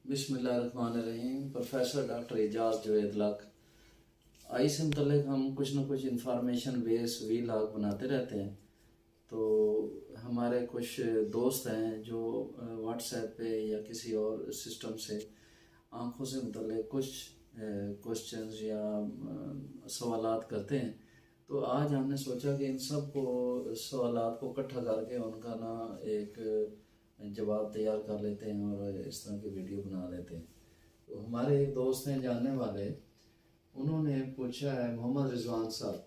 बिस्मिल्लाहिर्रहमानिर्रहीम। Professor doctor Ejaz Javed luck. आई से मतलब हम कुछ ना कुछ इंफॉर्मेशन बेस वीलॉग बनाते रहते हैं। तो हमारे कुछ दोस्त हैं जो व्हाट्सएप पे या किसी और सिस्टम से आँखों से मतलब कुछ क्वेश्चंस या सवालात करते हैं। तो आज हमने सोचा कि इन सब को सवालात को इकट्ठा करके उनका ना एक जवाब तैयार कर लेते हैं और इस तरह की वीडियो बना लेते हैं। तो हमारे एक दोस्त हैं जानने वाले, उन्होंने पूछा है मोहम्मद रिजवान साहब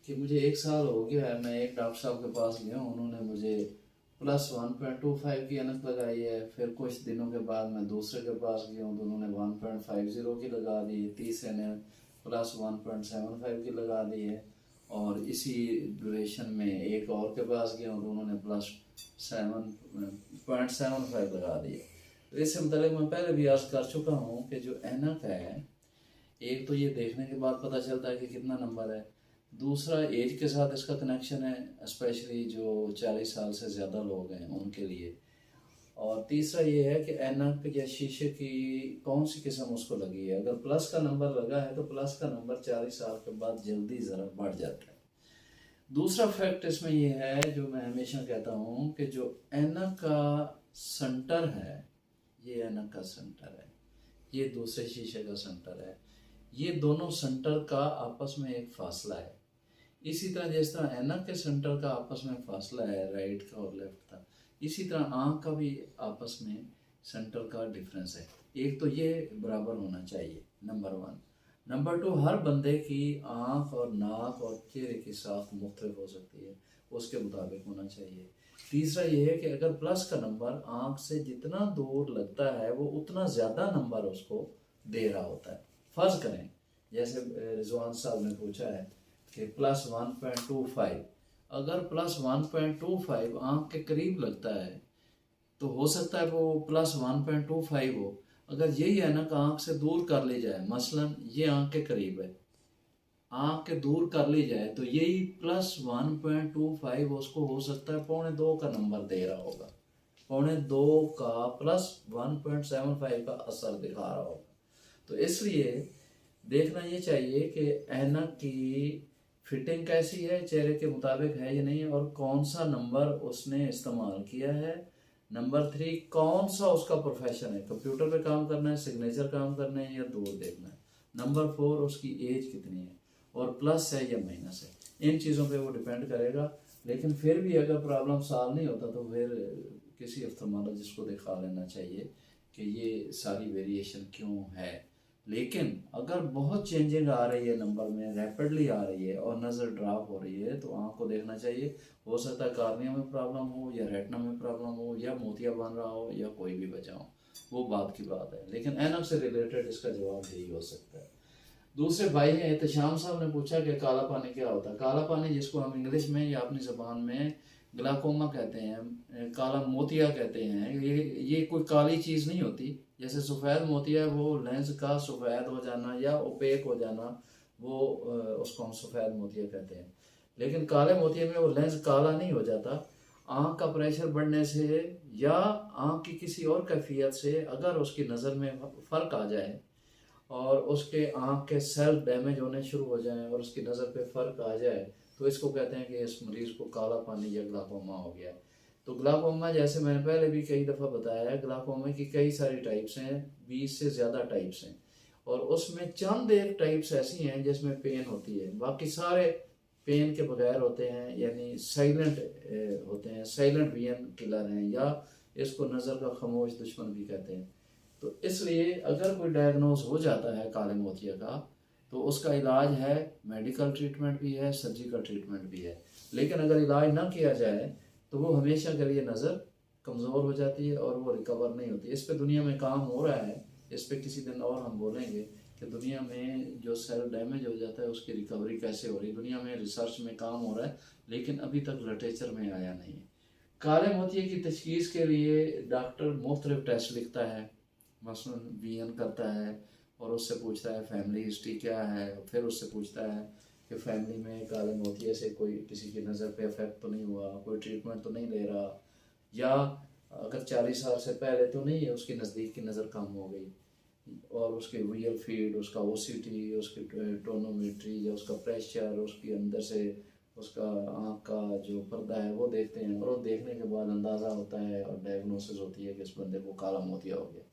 कि मुझे 1 साल हो गया है, मैं एक डॉक्टर साहब के पास गया हूँ, उन्होंने मुझे +1.25 की ऐनक लगाई है। फिर कुछ दिनों के बाद मैं दूसरे के पास गया हूँ तो उन्होंने 1.50 की लगा दी, तीसरे ने +1.75 की लगा दी है। और इसी ड्यूरेशन में एक और के पास गया हूँ तो उन्होंने +7.75 लगा दी है। तो इससे मतलब मैं पहले भी अर्ज कर चुका हूँ कि जो ऐनक है, एक तो ये देखने के बाद पता चलता है कि कितना नंबर है, दूसरा एज के साथ इसका कनेक्शन है, स्पेशली जो 40 साल से ज़्यादा लोग हैं उनके लिए। और तीसरा ये है कि ऐनक या शीशे की कौन सी किस्म उसको लगी है। अगर प्लस का नंबर लगा है तो प्लस का नंबर 40 साल के बाद जल्दी ज़रा बढ़ जाता है। दूसरा फैक्ट इसमें ये है जो मैं हमेशा कहता हूँ कि जो ऐनक का सेंटर है, ये ऐनक का सेंटर है, ये दूसरे शीशे का सेंटर है, ये दोनों सेंटर का आपस में एक फासला है। इसी तरह जिस तरह ऐनक के सेंटर का आपस में फासला है राइट का और लेफ्ट का, इसी तरह आँख का भी आपस में सेंटर का डिफरेंस है। एक तो ये बराबर होना चाहिए, नंबर 1। नंबर 2, हर बंदे की आँख और नाक और चेहरे की साख मुख्तलिफ हो सकती है, उसके मुताबिक होना चाहिए। तीसरा ये है कि अगर प्लस का नंबर आँख से जितना दूर लगता है वो उतना ज़्यादा नंबर उसको दे रहा होता है। फर्ज करें जैसे रिजवान साहब ने पूछा है कि +1.25, अगर +1.25 आँख के करीब लगता है तो हो सकता है वो +1.25 हो। अगर यही ऐनक आँख से दूर कर ली जाए, मसलन ये आँख के करीब है, आँख के दूर कर ली जाए तो यही +1.25 उसको हो सकता है 2.25 का नंबर दे रहा होगा, 2.25 का +1.75 का असर दिखा रहा होगा। तो इसलिए देखना ये चाहिए कि ऐनक की फिटिंग कैसी है, चेहरे के मुताबिक है या नहीं, और कौन सा नंबर उसने इस्तेमाल किया है। नंबर 3, कौन सा उसका प्रोफेशन है, कंप्यूटर पे काम करना है, सिग्नेचर काम करना है या दूर देखना है। नंबर 4, उसकी एज कितनी है और प्लस है या माइनस है। इन चीज़ों पे वो डिपेंड करेगा। लेकिन फिर भी अगर प्रॉब्लम सॉल्व नहीं होता तो फिर किसी ऑप्थेल्मोलॉजिस्ट को दिखा लेना चाहिए कि ये सारी वेरिएशन क्यों है। लेकिन अगर बहुत चेंजिंग आ रही है नंबर में, रैपिडली आ रही है और नज़र ड्रॉप हो रही है तो आँख को देखना चाहिए। हो सकता है कार्निया में प्रॉब्लम हो या रेटिना में प्रॉब्लम हो या मोतिया बन रहा हो या कोई भी वजह हो, वो बात की बात है। लेकिन ऐनक से रिलेटेड इसका जवाब यही हो सकता है। दूसरे भाई हैं एहतशाम साहब ने पूछा कि काला पानी क्या होता है। काला पानी जिसको हम इंग्लिश में या अपनी ज़बान में ग्लाकोमा कहते हैं, काला मोतिया कहते हैं, ये कोई काली चीज़ नहीं होती। जैसे सफ़ेद मोतिया है वो लेंस का सफ़ेद हो जाना या ओपेक हो जाना, वो उसको हम सफ़ेद मोतिया कहते हैं। लेकिन काले मोतिया में वो लेंस काला नहीं हो जाता। आँख का प्रेशर बढ़ने से या आँख की किसी और कैफियत से अगर उसकी नज़र में फ़र्क आ जाए और उसके आँख के सेल डैमेज होने शुरू हो जाएं और उसकी नज़र पे फ़र्क आ जाए तो इसको कहते हैं कि इस मरीज़ को काला पानी या ग्लाकोमा हो गया है। तो ग्लाकोमा जैसे मैंने पहले भी कई दफ़ा बताया है, ग्लाकोमा की कई सारी टाइप्स हैं, 20 से ज़्यादा टाइप्स हैं, और उसमें चंद एक टाइप्स ऐसी हैं जिसमें पेन होती है, बाकी सारे पेन के बगैर होते हैं, यानी साइलेंट होते हैं, साइलेंट विजन किलर हैं, या इसको नज़र का खामोश दुश्मन भी कहते हैं। तो इसलिए अगर कोई डायग्नोज हो जाता है काले मोतिया का तो उसका इलाज है, मेडिकल ट्रीटमेंट भी है, सर्जिकल ट्रीटमेंट भी है। लेकिन अगर इलाज ना किया जाए तो वो हमेशा के लिए नज़र कमज़ोर हो जाती है और वो रिकवर नहीं होती। इस पे दुनिया में काम हो रहा है, इस पे किसी दिन और हम बोलेंगे कि दुनिया में जो सेल डैमेज हो जाता है उसकी रिकवरी कैसे हो रही है। दुनिया में रिसर्च में काम हो रहा है लेकिन अभी तक लिटरेचर में आया नहीं है। काले मोतिये की तशखीस के लिए डॉक्टर मुख्तलिफ टेस्ट लिखता है, मसलन वीएन करता है और उससे पूछता है फैमिली हिस्ट्री क्या है, फिर उससे पूछता है कि फैमिली में काले मोतिये से कोई किसी की नज़र पे इफेक्ट तो नहीं हुआ, कोई ट्रीटमेंट तो नहीं ले रहा, या अगर 40 साल से पहले तो नहीं है, उसकी नज़दीक की नज़र कम हो गई और उसके वियल फीड, उसका ओसीटी, उसकी टोनोमेट्री या उसका प्रेशर, उसकी अंदर से उसका आँख का जो पर्दा है वो देखते हैं और वो देखने के बाद अंदाज़ा होता है और डायग्नोसिस होती है कि इस बंदे को काला मोतिया हो गया।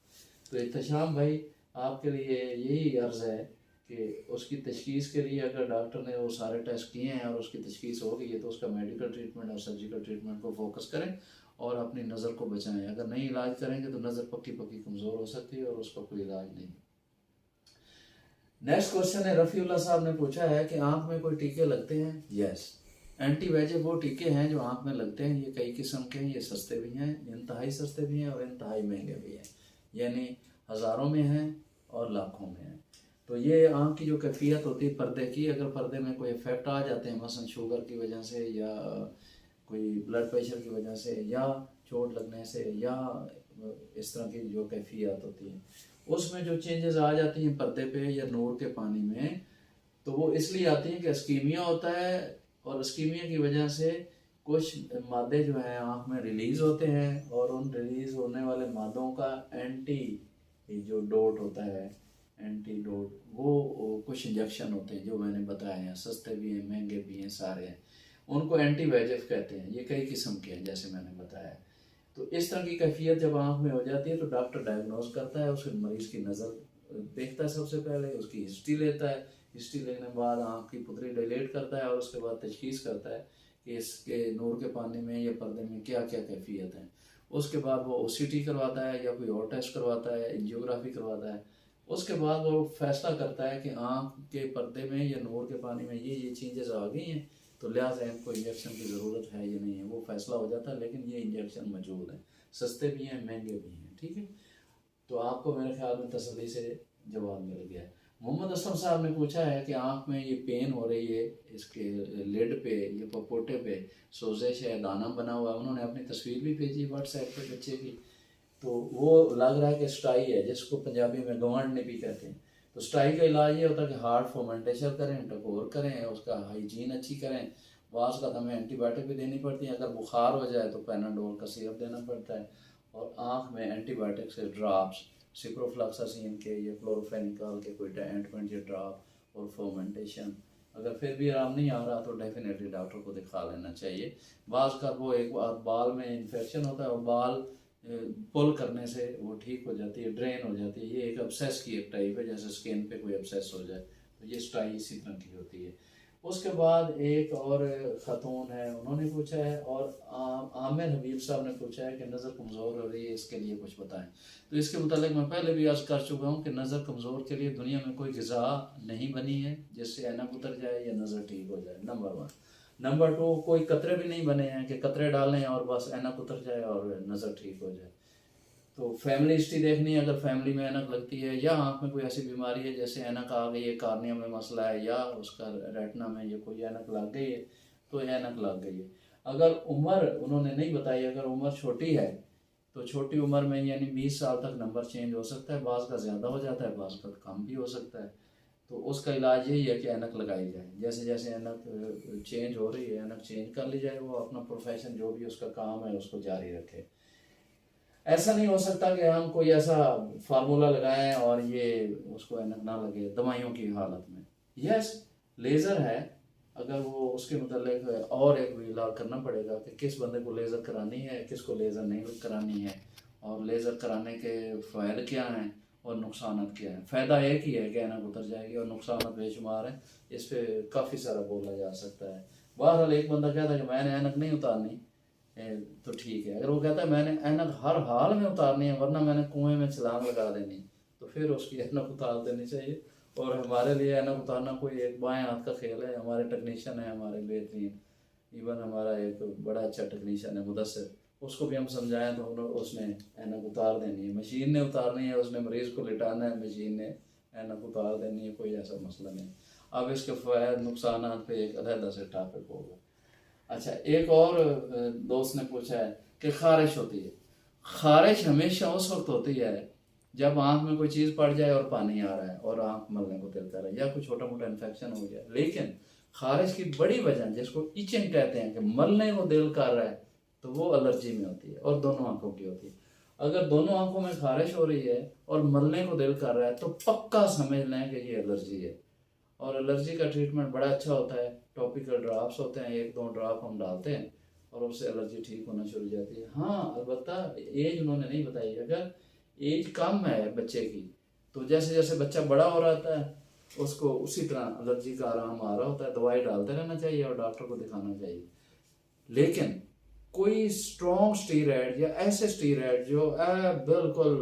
तो एहतशाम भाई आपके लिए यही अर्ज़ है कि उसकी तशखीस के लिए अगर डॉक्टर ने वो सारे टेस्ट किए हैं और उसकी तशखीस हो गई है तो उसका मेडिकल ट्रीटमेंट और सर्जिकल ट्रीटमेंट को फोकस करें और अपनी नज़र को बचाएं। अगर नहीं इलाज करेंगे तो नज़र पक्की पक्की कमज़ोर हो सकती है और उसका कोई इलाज नहीं। नेक्स्ट क्वेश्चन है, रफ़ीउल्लाह साहब ने पूछा है कि आँख में कोई टीके लगते हैं? यस, एंटीबायोटिक वो टीके हैं जो आँख में लगते हैं। ये कई किस्म के हैं, ये सस्ते भी हैं, इंतहाई सस्ते भी हैं और इंतहाई महंगे भी हैं, यानी हज़ारों में हैं और लाखों में हैं। तो ये आँख की जो कैफियत होती है पर्दे की, अगर पर्दे में कोई इफेक्ट आ जाते हैं मसलन शुगर की वजह से या कोई ब्लड प्रेशर की वजह से या चोट लगने से या इस तरह की जो कैफियत होती है उसमें जो चेंजेस आ जाती हैं पर्दे पे या नूर के पानी में, तो वो इसलिए आती हैं कि अस्कीमिया होता है और अस्कीमिया की वजह से कुछ मादे जो हैं आँख में रिलीज़ होते हैं और उन रिलीज़ होने वाले मादों का जो डोट होता है, एंटीडोट, वो कुछ इंजेक्शन होते हैं जो मैंने बताए हैं, सस्ते भी हैं, महंगे भी हैं, सारे हैं। उनको एंटीबायोटिक कहते हैं। ये कई किस्म के हैं जैसे मैंने बताया। तो इस तरह की कैफियत जब आँख में हो जाती है तो डॉक्टर डायग्नोज करता है, उसके मरीज़ की नज़र देखता है, सबसे पहले उसकी हिस्ट्री लेता है, हिस्ट्री लेने के बाद आँख की पुतली डायलेट करता है और उसके बाद तशखीस करता है कि इसके नूर के पानी में या पर्दे में क्या क्या कैफियत है। उसके बाद वो ओसीटी करवाता है या कोई और टेस्ट करवाता है, एंजियोग्राफी करवाता है। उसके बाद वो फैसला करता है कि आँख के पर्दे में या नूर के पानी में ये चेंजेस आ गई हैं तो लिहाजा इनको इंजेक्शन की ज़रूरत है या नहीं है, वो फैसला हो जाता है। लेकिन ये इंजेक्शन मौजूद हैं, सस्ते भी हैं, महंगे भी हैं, ठीक है। तो आपको मेरे ख्याल में तसल्ली से जवाब मिल गया। मोहम्मद असलम साहब ने पूछा है कि आँख में ये पेन हो रही है, इसके लिड पे या पपोटे पे सोजिश है, दाना बना हुआ है। उन्होंने अपनी तस्वीर भी भेजी व्हाट्सएप पे बच्चे की, तो वो लग रहा है कि स्टाई है, जिसको पंजाबी में गवांडने भी कहते हैं। तो स्टाई का इलाज ये होता है कि हार्ड फर्मेंटेशन करें, टकोर करें, उसका हाइजीन अच्छी करें। वास का हमें एंटीबायोटिक भी देनी पड़ती है, अगर बुखार हो जाए तो पैनाडोल का सिरप देना पड़ता है और आँख में एंटीबायोटिक से ड्राप्स, सिप्रोफ्लॉक्सासिन के या क्लोरोफेनिकॉल के कोई ऑइंटमेंट या ड्रॉप और फर्मेंटेशन। अगर फिर भी आराम नहीं आ रहा तो डेफिनेटली डॉक्टर को दिखा लेना चाहिए। बाज़ का वो एक बार बाल में इन्फेक्शन होता है और बाल पुल करने से वो ठीक हो जाती है, ड्रेन हो जाती है। ये एक अब्सेस की एक टाइप है, जैसे स्किन पे कोई अब्सेस हो जाए तो ये स्टाई इसी तरह की होती है। उसके बाद एक और ख़तून है, उन्होंने पूछा है, और आमिर हबीब साहब ने पूछा है कि नज़र कमज़ोर हो रही है, इसके लिए कुछ बताएं। तो इसके मुतालिक मैं पहले भी अर्ज़ कर चुका हूँ कि नज़र कमज़ोर के लिए दुनिया में कोई ग़िज़ा नहीं बनी है जिससे ऐनक उतर जाए या नज़र ठीक हो जाए, नंबर 1। नंबर 2, कोई कतरे भी नहीं बने हैं कि कतरे डालें और बस ऐनक उतर जाए और नज़र ठीक हो जाए। तो फैमिली हिस्ट्री देखनी है, अगर फैमिली में ऐनक लगती है या आँख में कोई ऐसी बीमारी है जैसे ऐनक आ गई है, कार्निया में मसला है या उसका रेटिना में ये कोई ऐनक लग गई है तो ऐनक लग गई है। अगर उम्र उन्होंने नहीं बताई, अगर उम्र छोटी है तो छोटी उम्र में यानी 20 साल तक नंबर चेंज हो सकता है, बाज़ का ज़्यादा हो जाता है, बाज़ का कम भी हो सकता है। तो उसका इलाज यही है कि ऐनक लगाई जाए। जैसे जैसे ऐनक चेंज हो रही है ऐनक चेंज कर ली जाए, वो अपना प्रोफेशन जो भी उसका काम है उसको जारी रखे। ऐसा नहीं हो सकता कि हम कोई ऐसा फार्मूला लगाएं और ये उसको ऐनक ना लगे दवाइयों की हालत में। यस, लेज़र है, अगर वो उसके मतलब और एक भी इलाज करना पड़ेगा कि किस बंदे को लेज़र करानी है, किसको लेज़र नहीं करानी है, और लेज़र कराने के फ़ायदे क्या हैं और नुकसान क्या हैं। फ़ायदा एक ही है कि ऐनक उतर जाएगी और नुकसान बेशुमार है, इस पर काफ़ी सारा बोला जा सकता है। बहरहाल एक बंदा कहता है कि मैंने ऐनक नहीं उतारनी तो ठीक है। अगर वो कहता है मैंने ऐनक हर हाल में उतारनी है वरना मैंने कुएं में छलांग लगा देनी, तो फिर उसकी ऐनक उतार देनी चाहिए। और हमारे लिए ऐनक उतारना कोई एक बाएं हाथ का खेल है। हमारे टेक्नीशियन है, हमारे बेहतरीन, इवन हमारा एक बड़ा अच्छा टेक्नीशियन है मुदस्सिर, उसको भी हम समझाएं तो उसने ऐनक उतार देनी है। मशीन ने उतारनी है, उसने मरीज़ को लिटाना है, मशीन ने ऐनक उतार देनी है, कोई ऐसा मसला नहीं। अब इसके फ़ायदे नुकसान पे एक अलहदा से टॉपिक होगा। अच्छा, एक और दोस्त ने पूछा है कि खारिश होती है। खारिश हमेशा उस वक्त होती है जब आँख में कोई चीज़ पड़ जाए और पानी आ रहा है और आँख मलने को दिल कर रहा है या कोई छोटा मोटा इन्फेक्शन हो गया। लेकिन खारिश की बड़ी वजह जिसको इचिंग कहते हैं कि मलने को दिल कर रहा है तो वो एलर्जी में होती है, और दोनों आंखों की होती है। अगर दोनों आंखों में खारिश हो रही है और मलने को दिल कर रहा है तो पक्का समझ लें कि ये एलर्जी है। और एलर्जी का ट्रीटमेंट बड़ा अच्छा होता है, टॉपिकल ड्रॉप्स होते हैं, 1-2 ड्रॉप हम डालते हैं और उससे एलर्जी ठीक होना शुरू हो जाती है। हाँ अलबत्ता एज उन्होंने नहीं बताई, अगर एज कम है बच्चे की तो जैसे जैसे बच्चा बड़ा हो रहा है उसको उसी तरह एलर्जी का आराम आ रहा होता है, दवाई डालते रहना चाहिए और डॉक्टर को दिखाना चाहिए। लेकिन कोई स्ट्रॉन्ग स्टीरॉयड या ऐसे स्टीरॉयड जो बिल्कुल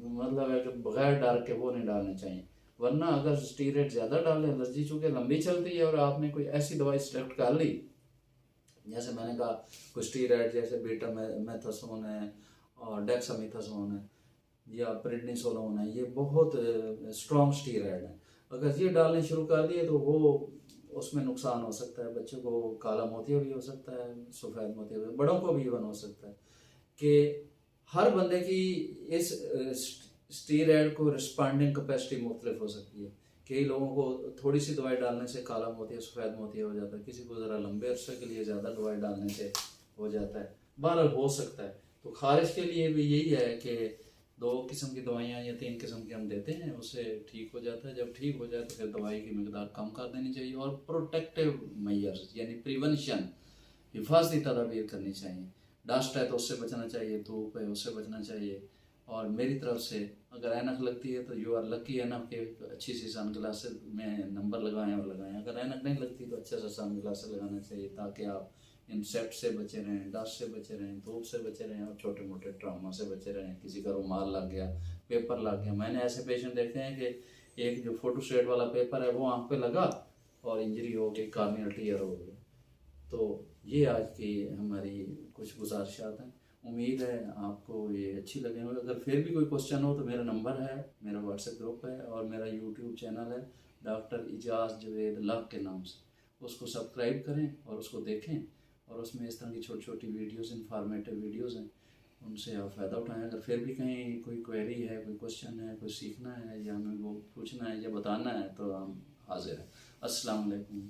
मतलब है कि बगैर डर के वो नहीं डालने चाहिए, वरना अगर स्टीरॉयड ज़्यादा डालें, एलर्जी चूँकि लंबी चलती है और आपने कोई ऐसी दवाई सेलेक्ट कर ली, जैसे मैंने कहा कोई स्टीरॉयड जैसे बीटा मेथासोन है और डेक्सामेथासोन है या प्रेडनिसोलोन है, ये बहुत स्ट्रॉन्ग स्टीरॉयड है। अगर ये डालने शुरू कर दिए तो वो उसमें नुकसान हो सकता है, बच्चों को काला मोतिया भी हो सकता है, सफ़ेद मोतिया भी, बड़ों को भी इवन हो सकता है कि हर बंदे की इस स्टीरॉयड को रिस्पॉन्डिंग कैपेसिटी मुख्तलिफ हो सकती है। कई लोगों को थोड़ी सी दवाई डालने से काला मोतिया सफ़ेद मोतिया हो जाता है, किसी को ज़रा लंबे अरसे के लिए ज़्यादा दवाई डालने से हो जाता है, बहरहाल हो सकता है। तो खारिश के लिए भी यही है कि 2 किस्म की दवाइयाँ या 3 किस्म की हम देते हैं, उससे ठीक हो जाता है। जब ठीक हो जाए तो फिर दवाई की मिकदार कम कर देनी चाहिए और प्रोटेक्टिव मेजर्स यानी प्रिवेंशन, हिफाजती तदाबीर करनी चाहिए। डस्ट है तो उससे बचना चाहिए, धूप है उससे बचना चाहिए। और मेरी तरफ से अगर ऐनक लगती है तो यू आर लकी एनफ के अच्छी सी सन ग्लासेस में नंबर लगाएं और लगाएं। अगर ऐनक नहीं लगती तो अच्छा सा सन ग्लासेस लगाना चाहिए ताकि आप इंसेक्ट से बचे रहें, डस्ट से बचे रहें, धूप से बचे रहें और छोटे मोटे ट्रामा से बचे रहें। किसी का रुमाल लग गया, पेपर लग गया, मैंने ऐसे पेशेंट देखे हैं कि एक जो फोटो स्टेट वाला पेपर है वो आँख पे लगा और इंजरी हो गई, कार्नियल टीयर हो गया। तो ये आज की हमारी कुछ गुजारिशात हैं, उम्मीद है आपको ये अच्छी लगे होंगे। अगर फिर भी कोई क्वेश्चन हो तो मेरा नंबर है, मेरा व्हाट्सएप ग्रुप है और मेरा यूट्यूब चैनल है डॉक्टर इजाज़ जवेद लक के नाम से, उसको सब्सक्राइब करें और उसको देखें। और उसमें इस तरह की छोटी छोटी वीडियोस, इंफॉर्मेटिव वीडियोस हैं, उनसे आप फ़ायदा उठाएं। अगर फिर भी कहीं कोई क्वेरी है, कोई क्वेश्चन है, कोई सीखना है या हमें वो पूछना है या बताना है तो हम हाजिर हैं। अस्सलाम वालेकुम।